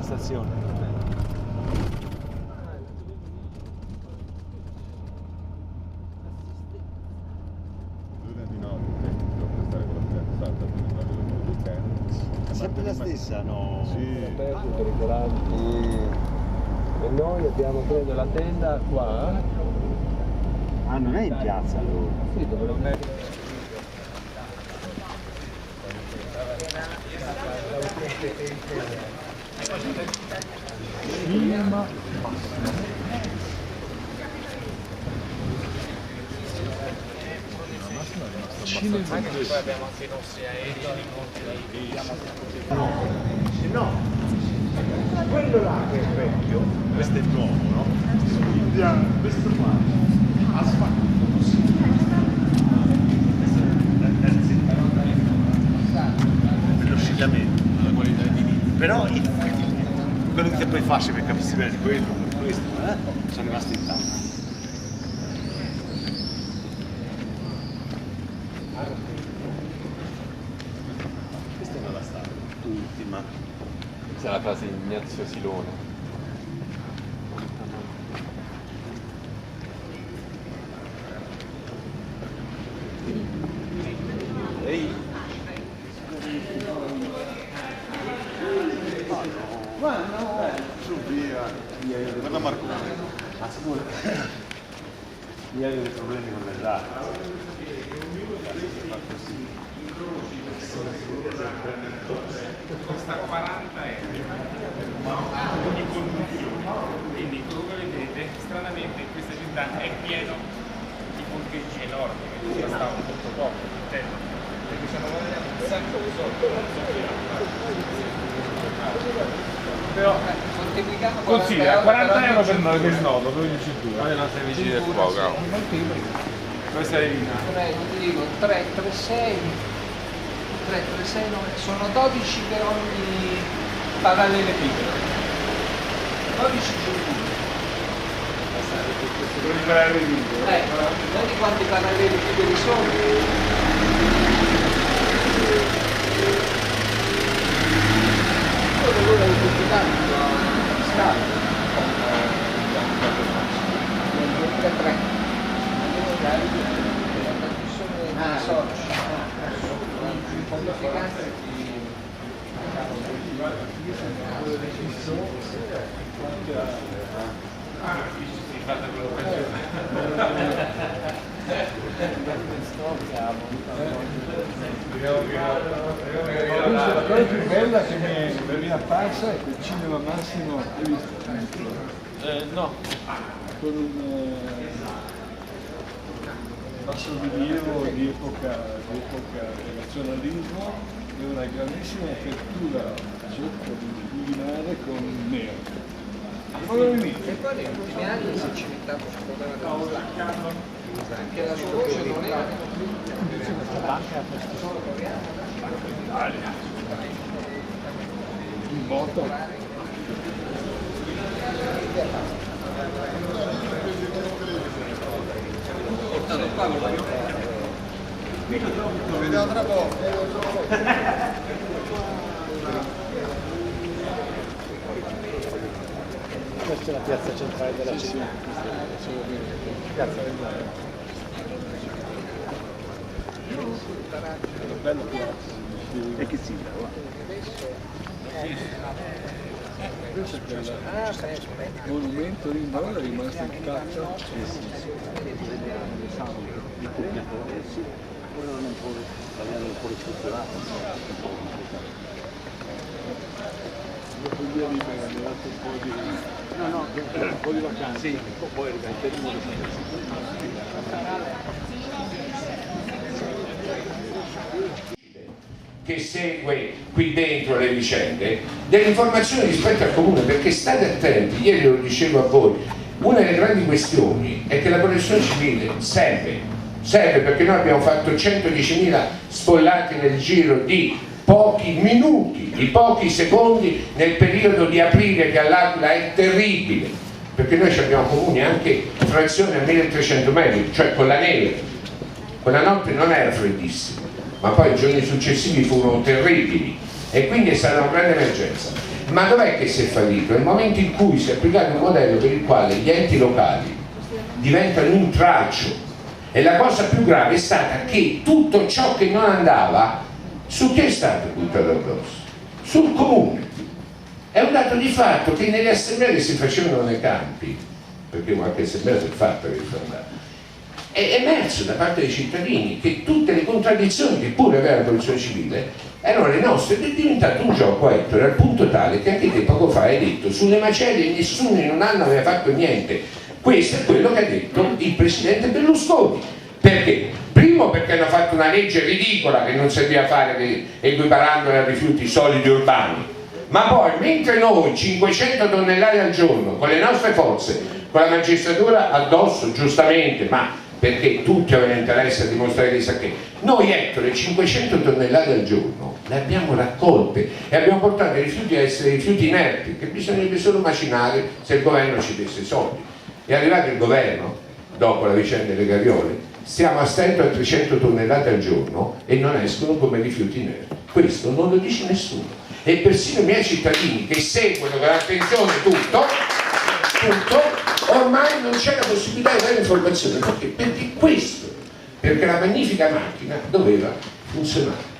stazione. Sempre la stessa, no? Sì. Aperto, pericolanti. E noi abbiamo preso la tenda qua. Ah, non è in piazza allora? Sì, dovrebbe essere. Cinema. Cinema. Poi abbiamo anche i nostri aerei, No, quello là che è vecchio, questo è nuovo, no? Questo qua ha sfatto così. Per lo scigliamento, la qualità di vita. Però quello che poi facile per capirsi bene di quello, questo, sono rimasti intanti. Questa è una strada, ultima. Questa è la frase di Ignazio Silone. Ehi! Ma no! Su via! Guarda Marco! Io avevo dei problemi con le date. costa 40 euro, ogni conduzione. Quindi come vedete, stranamente in questa città è pieno di ponteggi enormi, che costano molto poco, intendo, perché ci hanno guadagnato un sacco di soldi. Però considera 40 euro per noi, per snodo, per ogni cintura. Quali nostri vigili del fuoco? Questa è Rina. Non ti dico 3, 3, 6, 3, 3, 6, 9, sono 12 per ogni parallelepipedo. 12 giorni. Per liberare il video. Vedi quanti parallelepipedo sono? Quello è complicato, scala. 2003. La cosa più bella che mi è apparsa è quel cinema Massimo, hai visto? No. Con un basso rilievo di epoca del nazionalismo e una grandissima apertura sotto luminare con nero. E poi negli ultimi anni si è cimentato sul problema dello slacco. Anche la sua voce non era in moto. Lo vediamo tra poco. Questa è la piazza centrale della città. Piazza del Mare. Bella piazza. E che sigla, guarda. Questo è quel monumento lì in è rimasto intatto. Il copiatore, sì. Ora non è un po' italiano, un po' ristrutturato. Dopo il via libera mi ha dato un po' di... un po' di vacanze. Sì, poi ripeteremo che segue qui dentro le vicende delle informazioni rispetto al comune, perché state attenti, ieri lo dicevo a voi, una delle grandi questioni è che la protezione civile serve perché noi abbiamo fatto 110.000 sfollati nel giro di pochi minuti, di pochi secondi nel periodo di aprile, che all'Aquila è terribile, perché noi abbiamo comuni anche frazioni a 1300 metri, cioè con la neve. Quella notte non era freddissima, ma poi i giorni successivi furono terribili e quindi è stata una grande emergenza. Ma dov'è che si è fallito? Nel momento in cui si è applicato un modello per il quale gli enti locali diventano un tralcio, e la cosa più grave è stata che tutto ciò che non andava, su chi è stato buttato addosso? Sul comune. È un dato di fatto che nelle assemblee che si facevano nei campi, perché qualche assemblea si è fatta che sono andata, è emerso da parte dei cittadini che tutte le contraddizioni che pure aveva la protezione civile erano le nostre, ed è diventato un gioco a Ettore, al punto tale che anche te poco fa hai detto sulle macerie nessuno in un anno aveva fatto niente. Questo è quello che ha detto il presidente Berlusconi. Perché? Primo perché hanno fatto una legge ridicola che non serviva a fare, equiparandola a rifiuti solidi urbani, ma poi mentre noi 500 tonnellate al giorno con le nostre forze, con la magistratura addosso giustamente, ma perché tutti avevano interesse a dimostrare dei sacchetti, noi Ettore 500 tonnellate al giorno le abbiamo raccolte e abbiamo portato i rifiuti a essere rifiuti inerti che bisognerebbe solo macinare se il governo ci desse i soldi. È arrivato il governo dopo la vicenda delle Gaviole, stiamo a stento a 300 tonnellate al giorno e non escono come rifiuti inerti. Questo non lo dice nessuno, e persino i miei cittadini che seguono con attenzione tutto, ormai non c'è la possibilità di dare informazioni. Perché? Perché questo, perché la magnifica macchina doveva funzionare.